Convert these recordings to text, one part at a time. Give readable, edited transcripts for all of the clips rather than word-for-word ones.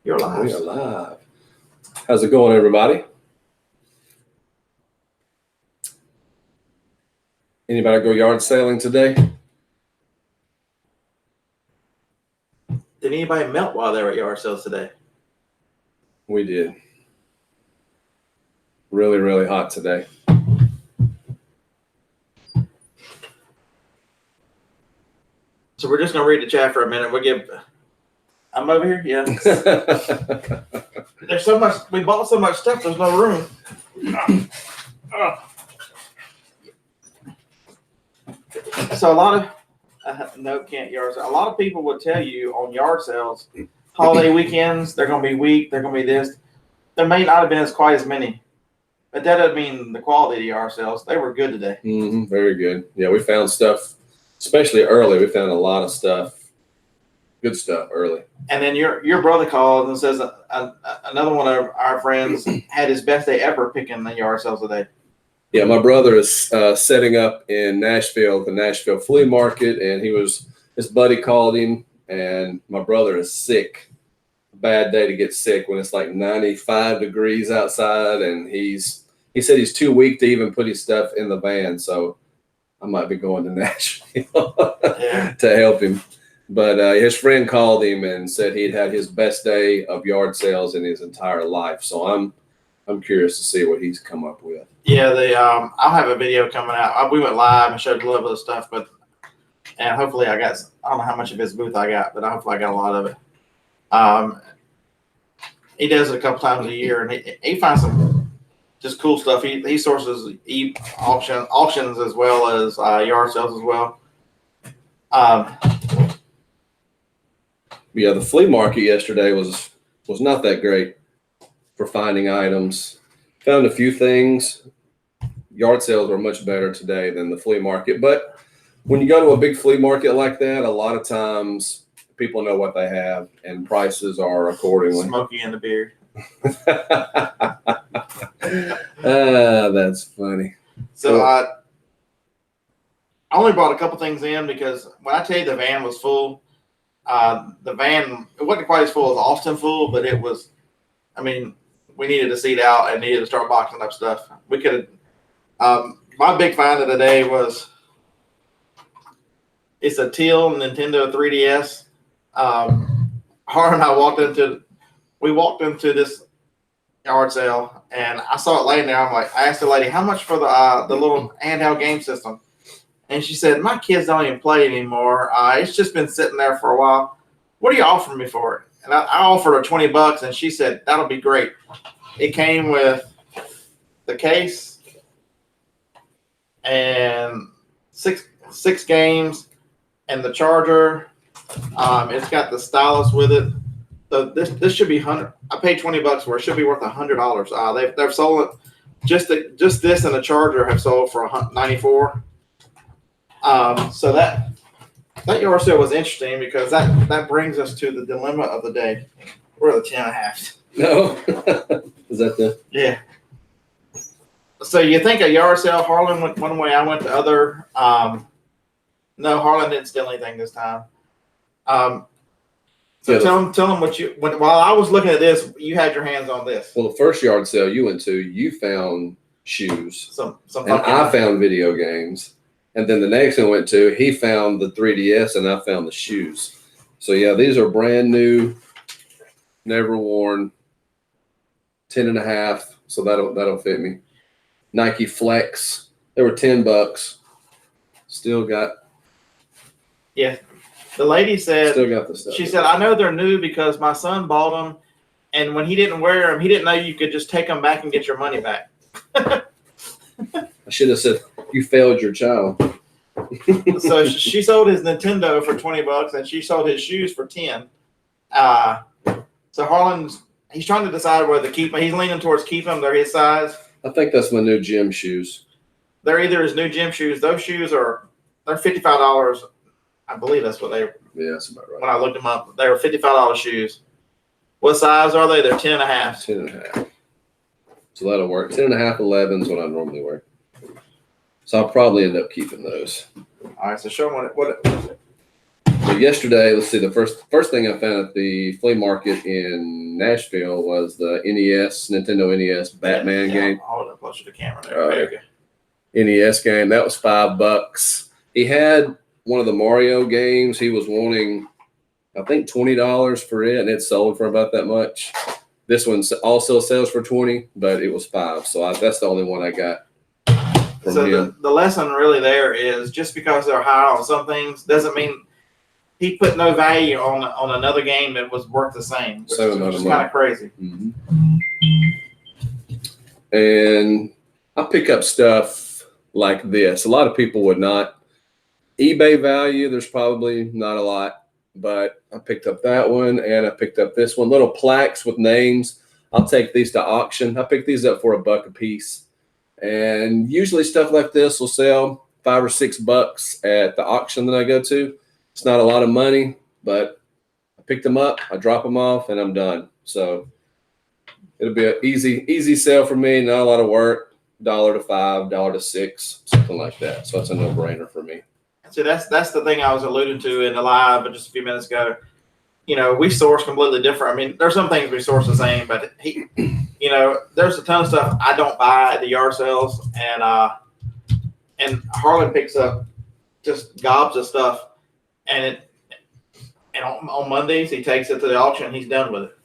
You're live. We are live. How's it going, everybody? Anybody go yard sailing today? Did anybody melt while they were at yard sales today? We did. Really, really hot today. So we're just gonna read the chat for a minute. We'll give. I'm over here. Yeah. There's so much. We bought so much stuff. There's no room. So a lot of no can't yard sale. A lot of people would tell you on yard sales, holiday weekends they're gonna be weak. They're gonna be this. There may not have been as quite as many, but that doesn't mean the quality of yard sales. They were good today. Very good. Yeah, we found stuff, especially early. We found a lot of stuff. Good stuff early. And then your brother calls and says another one of our friends had his best day ever picking the yard sales today. Yeah, my brother is setting up in Nashville, the Nashville flea market, and his buddy called him, and my brother is sick. Bad day to get sick when it's like 95 degrees outside, and he said he's too weak to even put his stuff in the van, so I might be going to Nashville to help him. But his friend called him and said he'd had his best day of yard sales in his entire life. So I'm curious to see what he's come up with. Yeah, I'll have a video coming out. We went live and showed a little bit of stuff, and hopefully I don't know how much of his booth I got, but hopefully I got a lot of it. He does it a couple times a year, and he finds some just cool stuff. He sources auctions as well as yard sales as well. Yeah, the flea market yesterday was not that great for finding items. Found a few things. Yard sales are much better today than the flea market. But when you go to a big flea market like that, a lot of times people know what they have and prices are accordingly. Smokey and the beard. That's funny. So cool. I only brought a couple things in because when I tell you the van was full, the van, it wasn't quite as full as Austin full, but it was, we needed a seat out and needed to start boxing up stuff. We could have, my big find of the day was, it's a teal Nintendo 3DS. Har and I walked into this yard sale and I saw it laying there. I asked the lady, how much for the little handheld game system? And she said, my kids don't even play anymore. It's just been sitting there for a while. What are you offering me for it? And I offered her $20, and she said, that'll be great. It came with the case and six games and the charger. It's got the stylus with it. So this should be $100. I paid $20 for it. It should be worth $100. They've sold it. Just this and the charger have sold for $94. So that yard sale was interesting because that brings us to the dilemma of the day. We're at the 10.5. No, is that yeah? So you think a yard sale? Harlan went one way. I went the other. No, Harlan didn't steal anything this time. So tell them while I was looking at this, you had your hands on this. Well, the first yard sale you went to, you found shoes. And I found video games. And then the next one I went to, he found the 3DS and I found the shoes. So yeah, these are brand new, never worn, 10.5. So that'll fit me. Nike Flex. They were $10. Still got. Yeah. The lady said, still got the stuff. She said, I know they're new because my son bought them. And when he didn't wear them, he didn't know you could just take them back and get your money back. I should have said, you failed your child. So she sold his Nintendo for $20 and she sold his shoes for $10. So Harlan's, he's trying to decide whether to keep them. He's leaning towards keeping them. They're his size. I think that's my new gym shoes. They're either his new gym shoes. Those shoes they're $55. I believe that's what they were. Yeah, that's about right. When I looked them up, they were $55 shoes. What size are they? They're 10.5. 10.5. So that'll work. 10.5, 11 is what I normally wear. So I'll probably end up keeping those. All right, so show them what So yesterday, let's see, the first thing I found at the flea market in Nashville was the Nintendo NES Batman game. I'll hold it closer to the camera there. NES game. That was $5. He had one of the Mario games. He was wanting, I think, $20 for it, and it sold for about that much. This one also sells for $20, but it was $5. So that's the only one I got from him. The lesson really there is just because they're high on some things doesn't mean he put no value on another game that was worth the same, which is kind of crazy. Mm-hmm. And I pick up stuff like this. A lot of people would not. eBay value, there's probably not a lot, but I picked up that one, and I picked up this one. Little plaques with names. I'll take these to auction. I picked these up for $1 a piece. And usually stuff like this will sell $5 or $6 at the auction that I go to. It's not a lot of money, but I picked them up, I drop them off, and I'm done. So it'll be an easy sale for me, not a lot of work, $1 to $5, $1 to $6, something like that. So that's a no-brainer for me. So that's the thing I was alluding to in the live just a few minutes ago. You know, we source completely different. I mean, there's some things we source the same, but there's a ton of stuff I don't buy at the yard sales, and Harlan picks up just gobs of stuff, and on Mondays he takes it to the auction and he's done with it.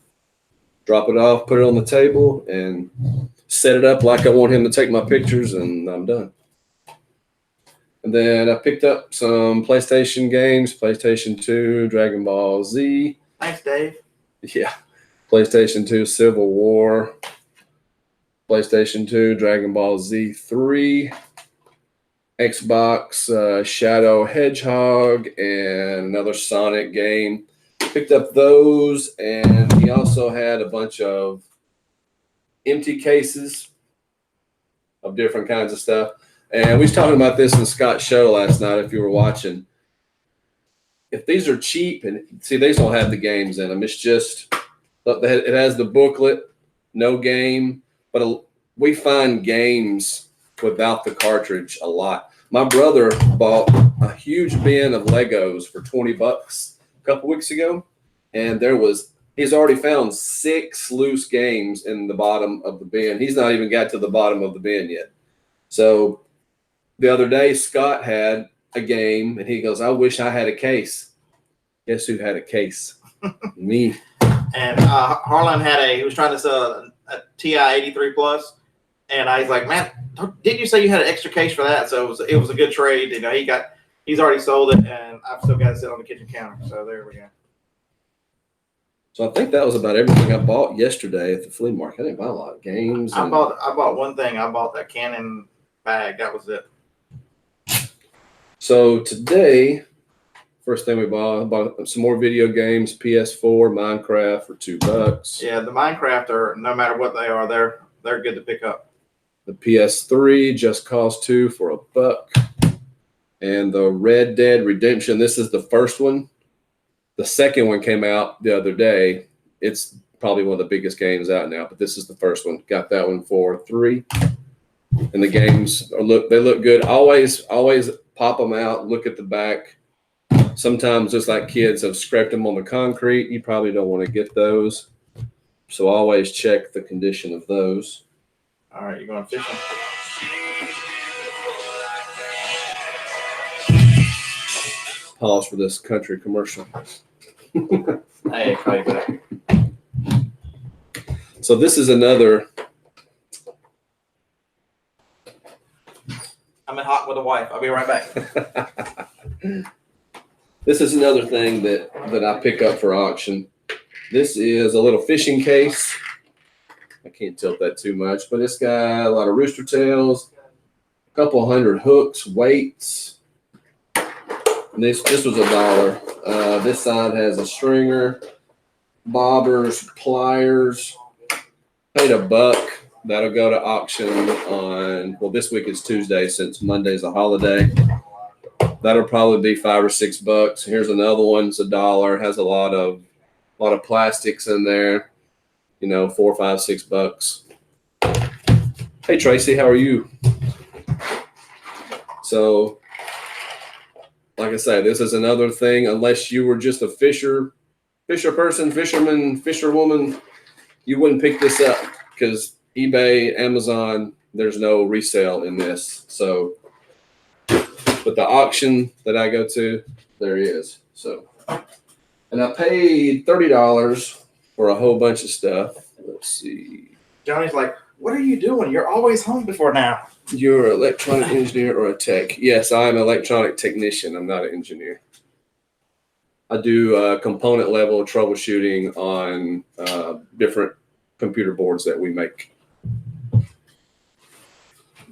Drop it off, put it on the table, and set it up like I want him to take my pictures, and I'm done. And then I picked up some PlayStation games, PlayStation 2, Dragon Ball Z. Thanks, Dave. Yeah. PlayStation 2, Civil War. PlayStation 2, Dragon Ball Z 3. Xbox, Shadow Hedgehog, and another Sonic game. Picked up those, and he also had a bunch of empty cases of different kinds of stuff. And we was talking about this in Scott's show last night, if you were watching. If these are cheap, and see, these don't have the games in them. It's just, it has the booklet, no game. But we find games without the cartridge a lot. My brother bought a huge bin of Legos for $20 a couple weeks ago. And he's already found 6 loose games in the bottom of the bin. He's not even got to the bottom of the bin yet. So the other day, Scott had a game, and he goes, I wish I had a case. Guess who had a case? Me. And Harlan he was trying to sell a TI 83 Plus, and I was like, man, didn't you say you had an extra case for that? So it was a good trade. He's already sold it, and I've still got it sit on the kitchen counter. So there we go. So I think that was about everything I bought yesterday at the flea market. I didn't buy a lot of games. I bought one thing. I bought that Canon bag. That was it. So today, first thing I bought some more video games, PS4, Minecraft for $2. Yeah, the Minecraft are, no matter what they are, they're good to pick up. The PS3 Just Cause 2 for $1. And the Red Dead Redemption, this is the first one. The second one came out the other day. It's probably one of the biggest games out now, but this is the first one. Got that one for $3. And the games they look good. Always pop them out, look at the back. Sometimes just like kids have scraped them on the concrete, you probably don't want to get those. So always check the condition of those. All right, you're going fishing. Pause for this country commercial. Hey, call you back. So this is another. I'm in hot with a wife. I'll be right back. This is another thing that I pick up for auction. This is a little fishing case. I can't tilt that too much, but it's got a lot of rooster tails, a couple hundred hooks, weights. And this was $1. This side has a stringer, bobbers, pliers. Paid $1. That'll go to auction on, well, this week is Tuesday since Monday's a holiday. That'll probably be $5 or $6. Here's another one. It's $1. Has a lot of plastics in there. $4, $5, $6. Hey Tracy, how are you? So like I say, this is another thing. Unless you were just a fisherman, fisherwoman, you wouldn't pick this up because eBay, Amazon, there's no resale in this. So, but the auction that I go to, there is. So, and I paid $30 for a whole bunch of stuff. Let's see. Johnny's like, what are you doing? You're always home before now. You're an electronic engineer or a tech? Yes, I'm an electronic technician. I'm not an engineer. I do component level troubleshooting on different computer boards that we make.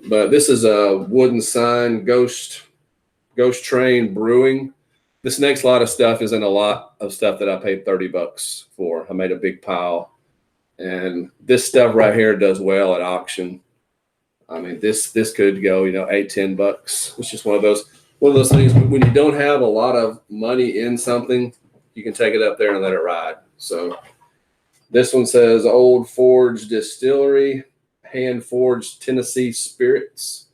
But this is a wooden sign, Ghost Train Brewing. This next lot of stuff isn't a lot of stuff that I paid $30 for. I made a big pile. And this stuff right here does well at auction. I mean, this could go, $8-10. It's just one of those things when you don't have a lot of money in something, you can take it up there and let it ride. So this one says Old Forge Distillery, hand forged Tennessee spirits.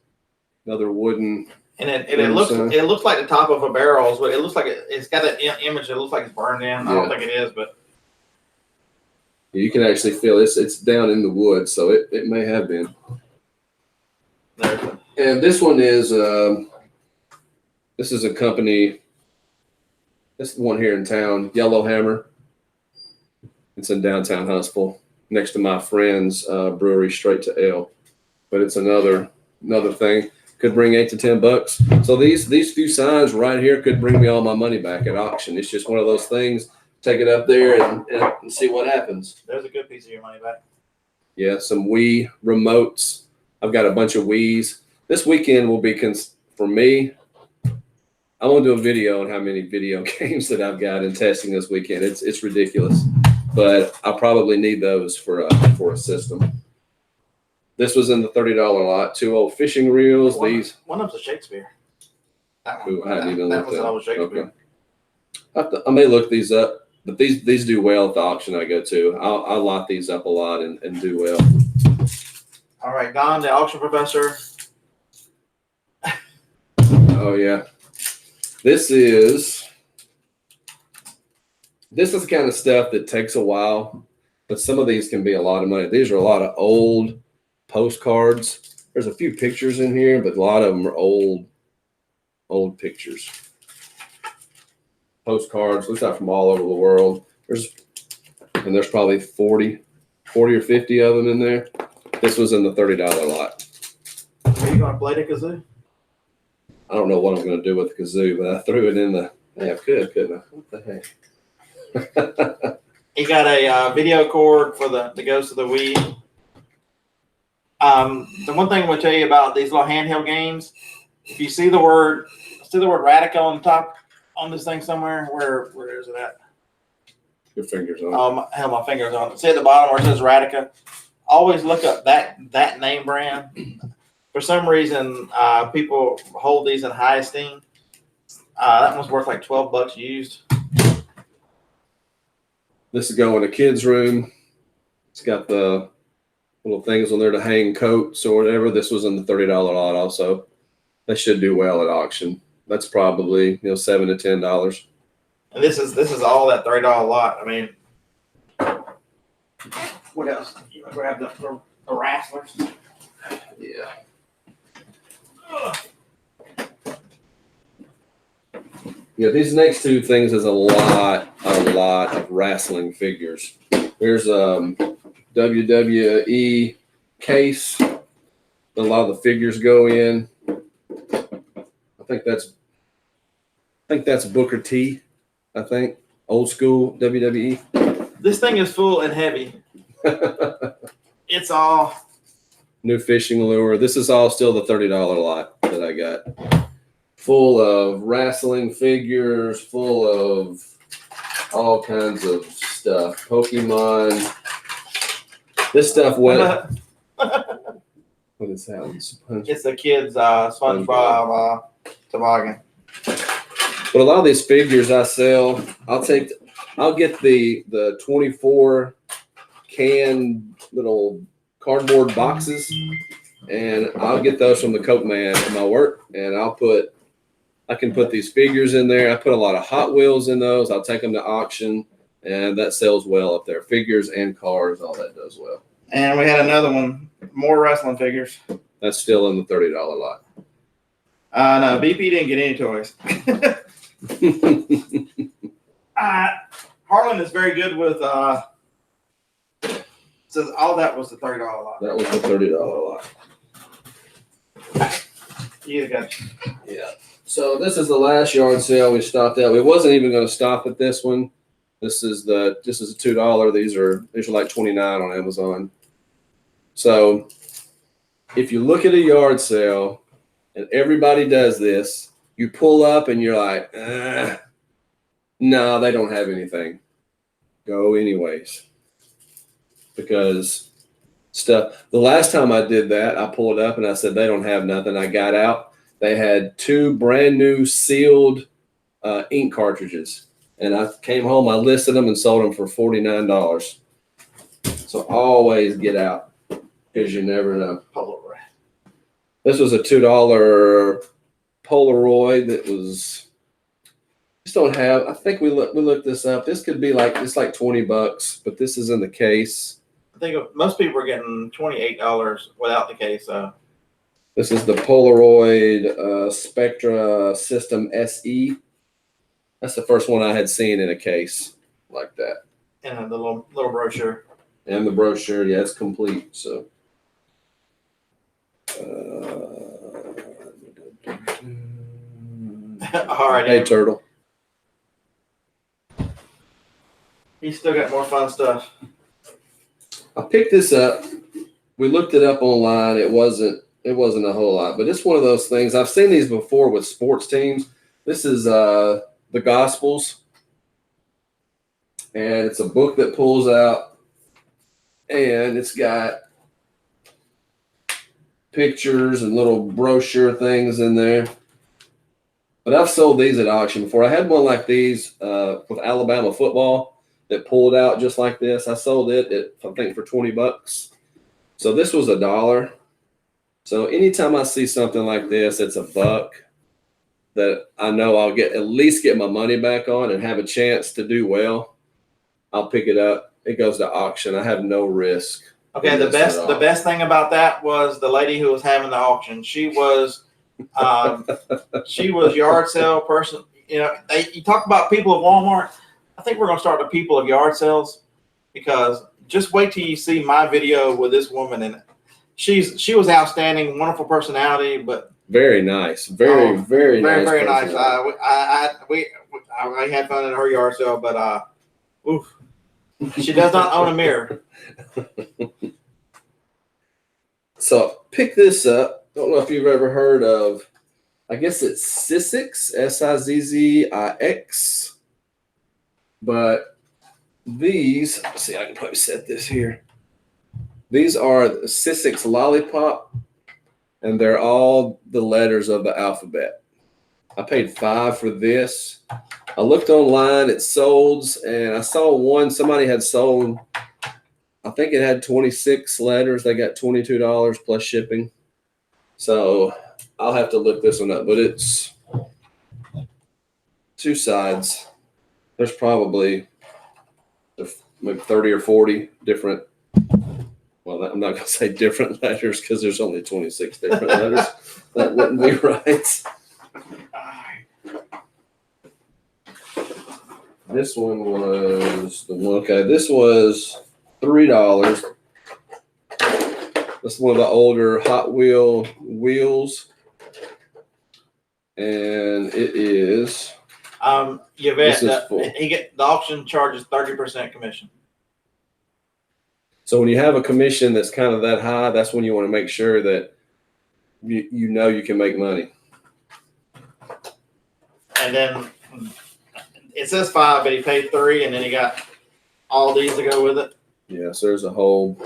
Another wooden. And it looks like the top of a barrel, but it looks like it's got an image that looks like it's burned in. I don't think it is, but you can actually feel it's down in the wood, so it may have been. And this one is this is a company. This one here in town, Yellowhammer. It's in downtown Huntsville, next to my friend's brewery, Straight to Ale. But it's another thing. Could bring $8 to $10. So these few signs right here could bring me all my money back at auction. It's just one of those things. Take it up there and see what happens. There's a good piece of your money back. Yeah, some Wii remotes. I've got a bunch of Wiis. This weekend will be for me. I want to do a video on how many video games that I've got in testing this weekend. It's ridiculous, but I probably need those for a system. This was in the $30 lot. 2 old fishing reels. One of them's a Shakespeare. That one. I hadn't even looked that was an old Shakespeare. Okay. I may look these up, but these do well at the auction I go to. I'll lot these up a lot and do well. All right, Don, the auction professor. Oh yeah, this is the kind of stuff that takes a while, but some of these can be a lot of money. These are a lot of old postcards. There's a few pictures in here, but a lot of them are old pictures. Postcards, looks like from all over the world. There's probably 40 or 50 of them in there. This was in the $30 lot. Are you going to play the kazoo? I don't know what I'm going to do with the kazoo, but I threw it in the. Yeah, I could, couldn't I? What the heck? He got a video cord for the Ghost of the Wii. The one thing I'm going to tell you about these little handheld games, if you see the word Radica on the top on this thing somewhere, where is it at? Your fingers on it. I have my fingers on it. See at the bottom where it says Radica? Always look up that name brand. For some reason, people hold these in high esteem. That one's worth like $12 used. This is going in a kid's room. It's got the little things on there to hang coats or whatever. This was in the $30 lot also. That should do well at auction. That's probably $7 to $10. And this is all that $30 lot. I mean, what else? You want to grab the Rasslers? Yeah. Yeah, these next two things is a lot of wrestling figures. There's WWE case. A lot of the figures go in. I think that's Booker T. I think old school WWE. This thing is full and heavy. It's all new fishing lure. This is all still the $30 lot that I got. Full of wrestling figures, full of all kinds of stuff. Pokemon. This stuff went. What is that one? It's the kids' SpongeBob toboggan. But a lot of these figures I sell, I'll get the 24 can little cardboard boxes, and I'll get those from the Coke man at my work, and I'll put I can put these figures in there. I put a lot of Hot Wheels in those. I'll take them to auction, and that sells well up there. Figures and cars, all that does well. And we had another one, more wrestling figures. That's still in the $30 lot. No, BP didn't get any toys. Harlan is very good with. Says all that was the $30 lot. That was the $30 lot. You got. Yeah. So this is the last yard sale we stopped at. We wasn't even going to stop at this one. This is a $2. These are like $29 on Amazon. So if you look at a yard sale and everybody does this, you pull up and you're like, no, they don't have anything. Go anyways. Because the last time I did that, I pulled up and I said, they don't have nothing. I got out. They had 2 brand new sealed ink cartridges. And I came home, I listed them and sold them for $49. So always get out because you never know. Polaroid. This was a $2 Polaroid that was, just don't have, I think we looked this up. This could be like, it's like $20, but this is in the case. I think most people are getting $28 without the case. This is the Polaroid Spectra System SE. That's the first one I had seen in a case like that. And the little brochure. And the brochure, yeah, it's complete. So, all right. Hey, Turtle. He's still got more fun stuff. I picked this up. We looked it up online. It wasn't a whole lot, but it's one of those things. I've seen these before with sports teams. This is the Gospels, and it's a book that pulls out, and it's got pictures and little brochure things in there. But I've sold these at auction before. I had one like these with Alabama football that pulled out just like this. I sold it at, I think, for $20. So this was $1. So anytime I see something like this, it's $1 that I know I'll at least get my money back on and have a chance to do well, I'll pick it up. It goes to auction. I have no risk. Okay, the best thing about that was the lady who was having the auction. She was yard sale person. You know, you talk about people at Walmart. I think we're going to start the people of yard sales, because just wait till you see my video with this woman in it. She was outstanding, wonderful personality, but very nice, very nice. Very nice. I had fun in her yard sale, but oof, she does not own a mirror. So pick this up. Don't know if you've ever heard of. I guess it's Sizzix, Sizzix. But these, let's see, I can probably set this here. These are the Sizzix lollipop, and they're all the letters of the alphabet. I paid $5 for this. I looked online at Solds, and I saw one somebody had sold. I think it had 26 letters. They got $22 plus shipping. So I'll have to look this one up, but it's 2 sides. There's probably maybe 30 or 40 different. Well, I'm not going to say different letters because there's only 26 different letters. That wouldn't be right. This one was the one. Okay, this was $3. This is one of the older Hot wheels, and it is. Yvette, the auction charges 30% commission. So when you have a commission that's kind of that high, that's when you want to make sure that you know you can make money. And then it says $5, but he paid $3, and then he got all these to go with it. Yes, there's a whole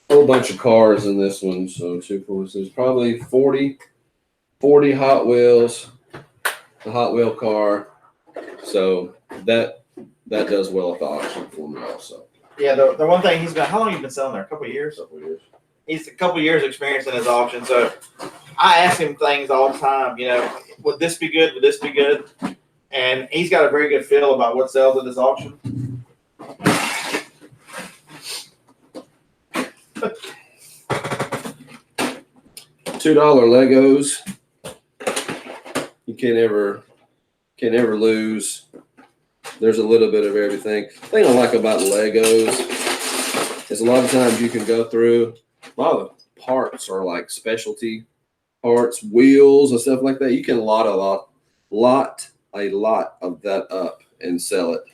bunch of cars in this one. So there's probably 40 Hot Wheels, a Hot Wheel car. So that does well at the auction for me also. Yeah, the one thing he's been, how long have you been selling there? A couple of years? he's a couple years experience in his auction. So I ask him things all the time. You know, would this be good? Would this be good? And he's got a very good feel about what sells at this auction. $2 Legos. You can't ever lose. There's a little bit of everything. The thing I like about Legos is a lot of times you can go through, a lot of the parts are like specialty parts, wheels and stuff like that. You can lot a lot of that up and sell it.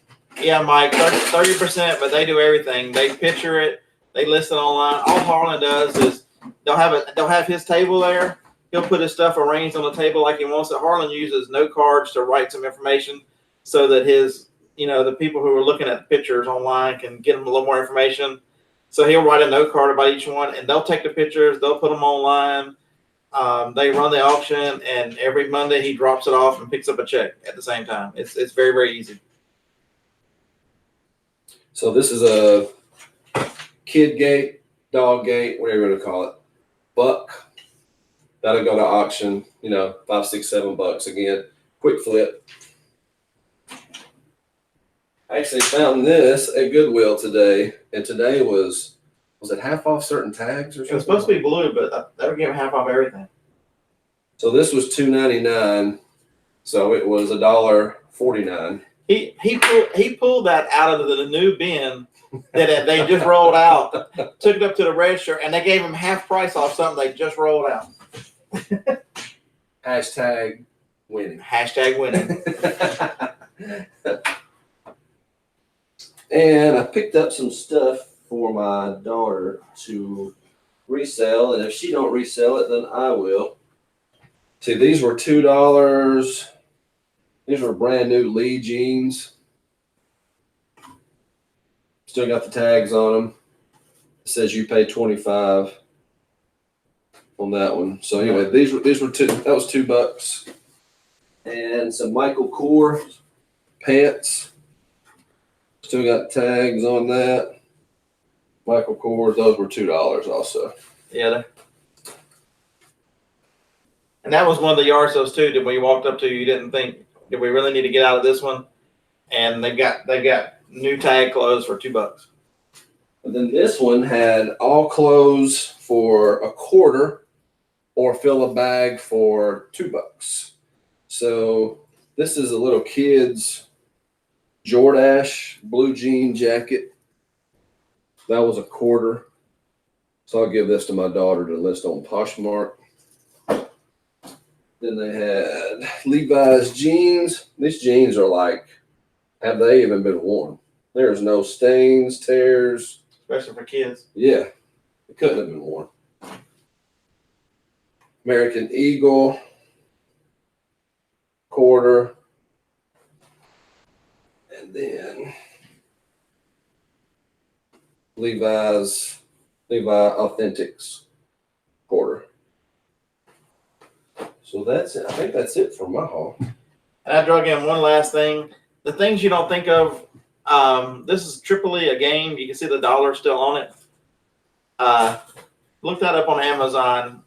Yeah, Mike, 30%, but they do everything. They picture it, they list it online. All Harlan does is they'll have his table there. He'll put his stuff arranged on the table like he wants it. Harlan uses note cards to write some information so that the people who are looking at the pictures online can get them a little more information. So he'll write a note card about each one, and they'll take the pictures, they'll put them online. They run the auction, and every Monday he drops it off and picks up a check at the same time. It's very, very easy. So this is a kid gate, dog gate, whatever you want to call it. Buck. That'll go to auction, $5, $6, $7 again. Quick flip. I actually found this at Goodwill today, and today was it half off certain tags or something? It was supposed to be blue, but they were giving half off everything. So this was $2.99, so it was $1.49. He pulled that out of the new bin that they just rolled out, took it up to the register, and they gave him half price off something they just rolled out. Hashtag winning. Hashtag winning. And I picked up some stuff for my daughter to resell, and if she don't resell it, then I will. See, these were $2. These were brand new Lee jeans. Still got the tags on them. It says you pay $25 on that one. So anyway, these were two. That was $2, and some Michael Kors pants. Still got tags on that. Michael Kors. Those were $2 also. Yeah. And that was one of the yard sales too. That when you walked up to, you didn't think, did we really need to get out of this one? And they got new tag clothes for $2. And then this one had all clothes for $25 or fill a bag for $2. So this is a little kid's Jordache blue jean jacket. That was $25. So I'll give this to my daughter to list on Poshmark. Then they had Levi's jeans. These jeans are like, have they even been worn? There's no stains, tears. Especially for kids. Yeah, it couldn't have been worn. American Eagle, $25. And then Levi Authentics, $25. So that's it. I think that's it for my haul. And I drug in one last thing. The things you don't think of. This is Tripoli, a game. You can see the dollar still on it. Look that up on Amazon.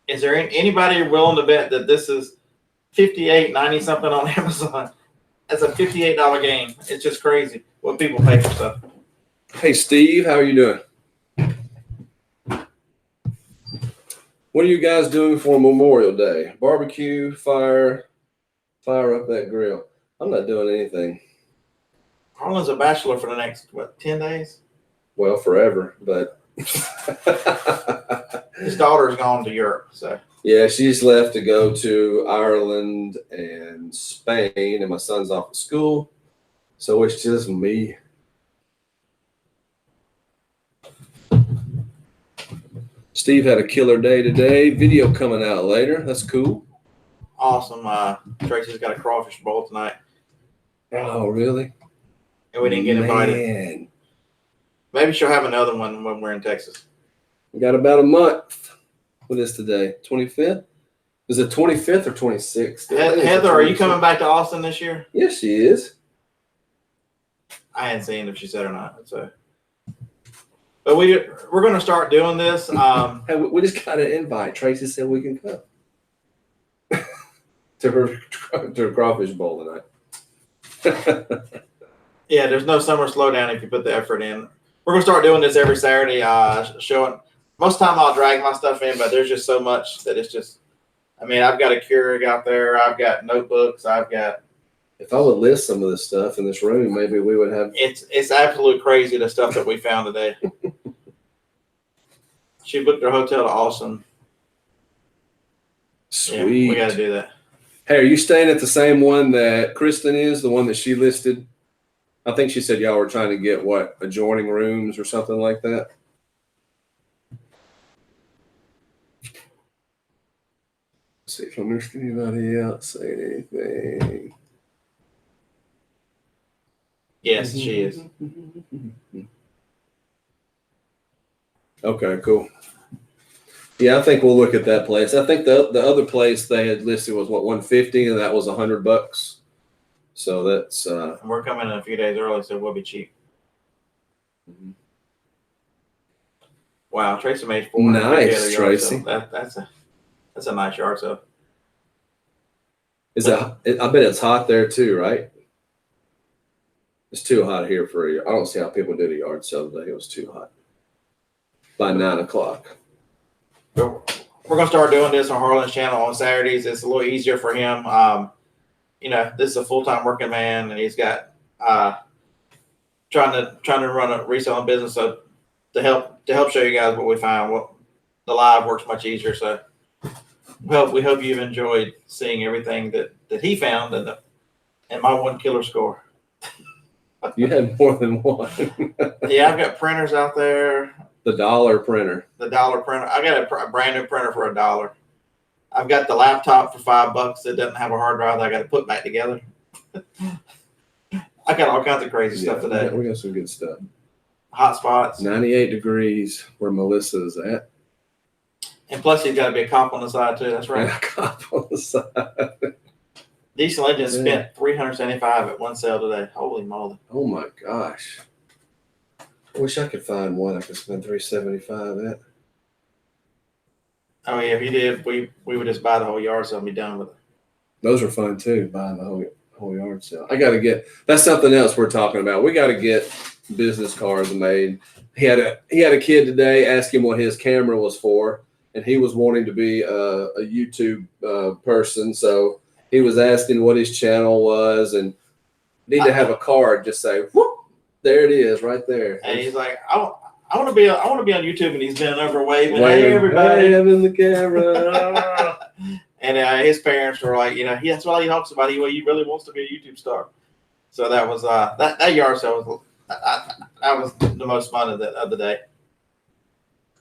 Is there anybody willing to bet that this is $58.90 something on Amazon? That's a $58 game. It's just crazy what people pay for stuff. Hey, Steve, how are you doing? What are you guys doing for Memorial Day? Barbecue, fire up that grill. I'm not doing anything. Harlan's a bachelor for the next, 10 days? Well, forever, but his daughter's gone to Europe, so. Yeah, she's left to go to Ireland and Spain, and my son's off at school, so it's just me. Steve had a killer day today. Video coming out later. That's cool. Awesome. Tracy's got a crawfish bowl tonight. Oh, really? And we didn't get invited. Man. Maybe she'll have another one when we're in Texas. We got about a month. What is today? 25th? Is it 25th or 26th? Heather, are you coming back to Austin this year? Yes, she is. I hadn't seen if she said or not. So But we're going to start doing this. Hey, we just got an invite. Tracy said we can come to her crawfish bowl tonight. Yeah, there's no summer slowdown if you put the effort in. We're going to start doing this every Saturday, showing. Most of the time I'll drag my stuff in, but there's just so much that it's just, I mean, I've got a Keurig out there. I've got notebooks. I've got. If I would list some of this stuff in this room, maybe we would have. It's absolute crazy, the stuff that we found today. She booked her hotel to Austin. Sweet. Yeah, we got to do that. Hey, are you staying at the same one that Kristen is, the one that she listed? I think she said y'all were trying to get, what, adjoining rooms or something like that? Let's see if I missed anybody else say anything. Yes, she is. Okay, cool. Yeah, I think we'll look at that place. I think the other place they had listed was what, $150, and that was $100. So that's And we're coming in a few days early, so we'll be cheap. Wow, Tracy made $450 nice, Tracy. That's a nice yard sale. Is that? I bet it's hot there too, right? It's too hot here for you. I don't see how people did a yard sale today. It was too hot. By 9 o'clock. We're gonna start doing this on Harlan's channel on Saturdays. It's a little easier for him. You know, this is a full-time working man, and he's got trying to run a reselling business. So to help show you guys what we found, what the live works much easier. So we hope you've enjoyed seeing everything that he found and my one killer score. You had more than one. Yeah, I've got printers out there. The dollar printer. The dollar printer. I got a brand new printer for $1. I've got the laptop for $5 that doesn't have a hard drive that I got to put back together. I got all kinds of crazy stuff today. We got some good stuff. Hot spots. 98 degrees where Melissa is at. And plus, he's got to be a cop on the side too. That's right. And a cop on the side. Diesel Engine spent $375 at one sale today. Holy moly! Oh my gosh! I wish I could find one I could spend $375 at. Oh yeah, if you did, we would just buy the whole yard sale and be done with it. Those are fun too. Buying the whole yard sale. I got to get. That's something else we're talking about. We got to get business cards made. He had a kid today ask him what his camera was for, and he was wanting to be a YouTube person, so he was asking what his channel was, and need to have a card just say, whoop, there it is, right there. And he's like, I want to be on YouTube, and he's been over waving, hey everybody, hey, I'm in the camera. And his parents were like, you know, that's what he talks about. He really wants to be a YouTube star. So that was that yard sale was that was the most fun of the day.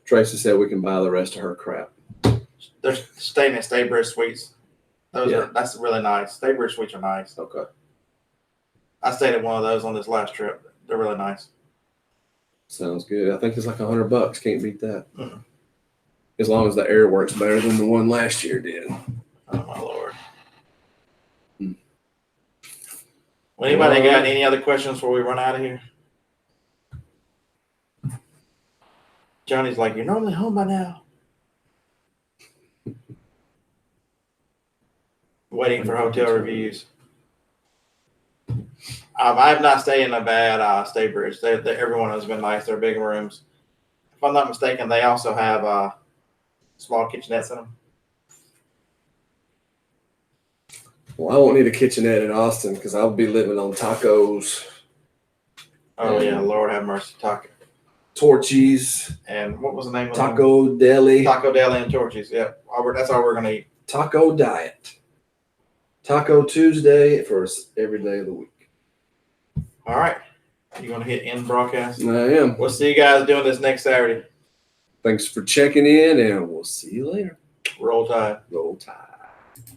Tracy said we can buy the rest of her crap. They're staying at Staybridge Suites. That's really nice. Staybridge Suites are nice. Okay. I stayed at one of those on this last trip. They're really nice. Sounds good. I think it's like $100. Can't beat that. Mm-hmm. As long as the air works better than the one last year did. Oh my Lord. Well, anybody got any other questions before we run out of here? Johnny's like, you're normally home by now. Waiting for hotel reviews. I have not stayed in a bad Staybridge. Everyone has been nice. They're big rooms. If I'm not mistaken, they also have small kitchenettes in them. Well, I won't need a kitchenette in Austin because I'll be living on tacos. Oh yeah, Lord have mercy, taco. Torchies. And what was the name of Taco Deli. Taco Deli and Torchies. Yeah, that's all we're gonna eat. Taco Diet. Taco Tuesday for every day of the week. All right. You gonna hit end broadcast? I am. We'll see you guys doing this next Saturday. Thanks for checking in, and we'll see you later. Roll Tide. Roll Tide.